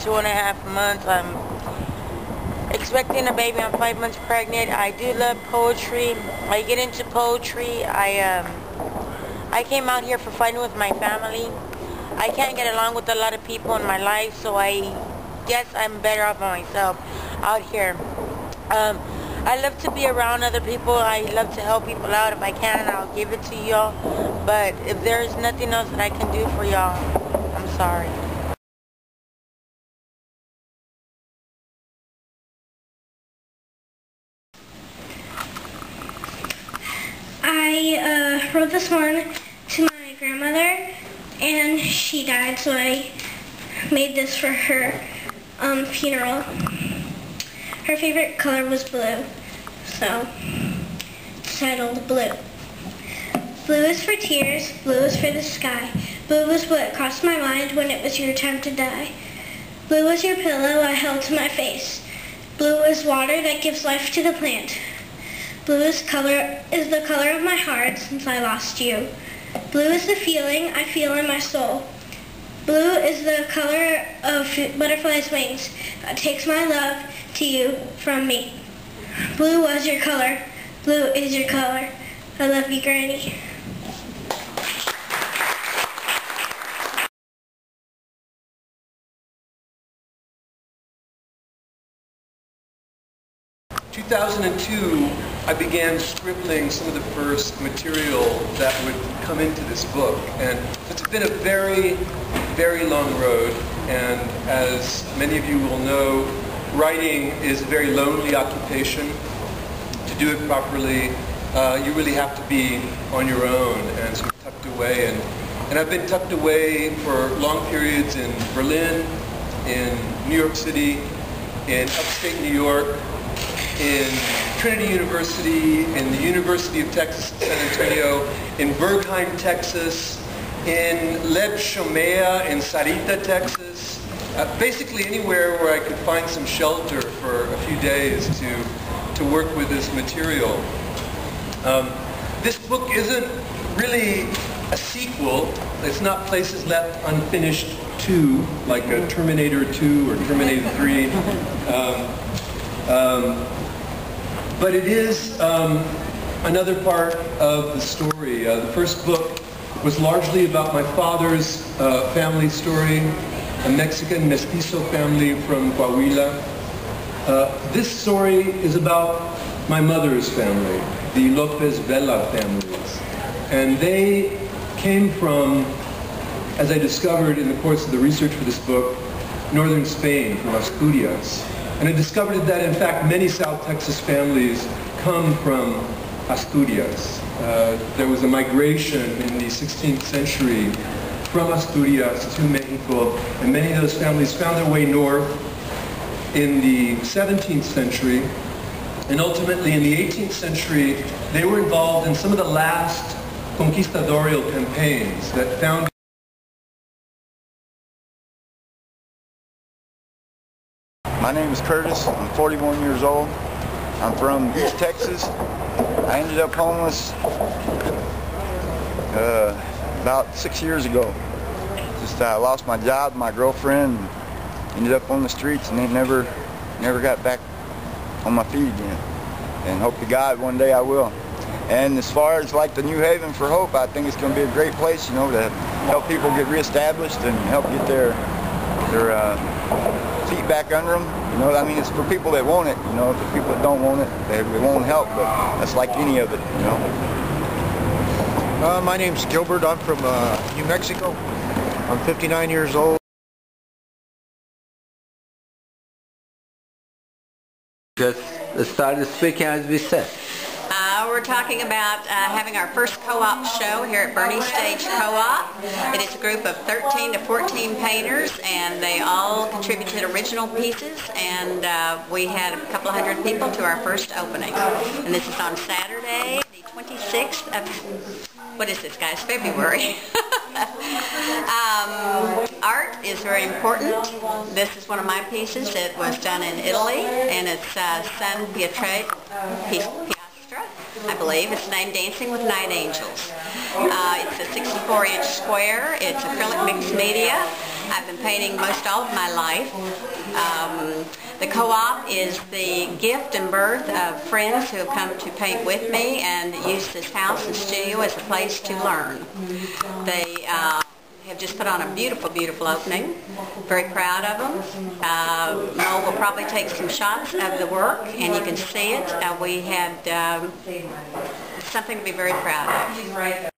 2.5 months. I'm expecting a baby. I'm 5 months pregnant. I do love poetry. I get into poetry. I came out here for fun with my family. I can't get along with a lot of people in my life, so I guess I'm better off by myself out here. I love to be around other people. I love to help people out. If I can, I'll give it to y'all. But if there's nothing else that I can do for y'all, I'm sorry. I wrote this one to my grandmother, and she died, so I made this for her funeral. Her favorite color was blue, so it's titled Blue. Blue is for tears, blue is for the sky. Blue was what crossed my mind when it was your time to die. Blue was your pillow I held to my face. Blue is water that gives life to the plant. Blue is the color of my heart since I lost you. Blue is the feeling I feel in my soul. Blue is the color of butterflies' wings that takes my love to you from me. Blue was your color. Blue is your color. I love you, Granny. In 2002, I began scribbling some of the first material that would come into this book, and it's been a very, very long road, and as many of you will know, writing is a very lonely occupation. To do it properly, you really have to be on your own and sort of tucked away, and I've been tucked away for long periods in Berlin, in New York City, in upstate New York, in Trinity University, in the University of Texas at San Antonio, in Bergheim, Texas, in Leb Shomea in Sarita, Texas, basically anywhere where I could find some shelter for a few days to work with this material. This book isn't really a sequel. It's not Places Left Unfinished 2, like a Terminator 2 or Terminator 3. But it is another part of the story. The first book was largely about my father's family story, a Mexican mestizo family from Coahuila. This story is about my mother's family, the Lopez Vela families. And they came from, as I discovered in the course of the research for this book, northern Spain, from Asturias. And I discovered that, in fact, many South Texas families come from Asturias. There was a migration in the 16th century from Asturias to Mexico, and many of those families found their way north in the 17th century. And ultimately, in the 18th century, they were involved in some of the last conquistadorial campaigns that found My name is Curtis. I'm 41 years old. I'm from East Texas. I ended up homeless about 6 years ago. I lost my job, my girlfriend, ended up on the streets, and never got back on my feet again. And hope to God one day I will. And as far as like the New Haven for Hope, I think it's going to be a great place, you know, to help people get reestablished and help get their feet back under them. You know, I mean, it's for people that want it. You know, for people that don't want it, they won't help. But that's like any of it, you know. My name's Gilbert. I'm from New Mexico. I'm 59 years old. Just started speaking as we said. We're talking about having our first co-op show here at Boerne Arts Co-Op. It is a group of 13 to 14 painters, and they all contributed original pieces, and we had a couple of hundred people to our first opening. And this is on Saturday, the 26th of, what is this, guys, February. Art is very important. This is one of my pieces. It was done in Italy, and it's San Pietro I believe. It's named Dancing with Night Angels. It's a 64-inch square. It's acrylic mixed media, I've been painting most all of my life. The co-op is the gift and birth of friends who have come to paint with me and use this house and studio as a place to learn. They have just put on a beautiful, beautiful opening. Very proud of them. Mo will probably take some shots of the work and you can see it. We had something to be very proud of.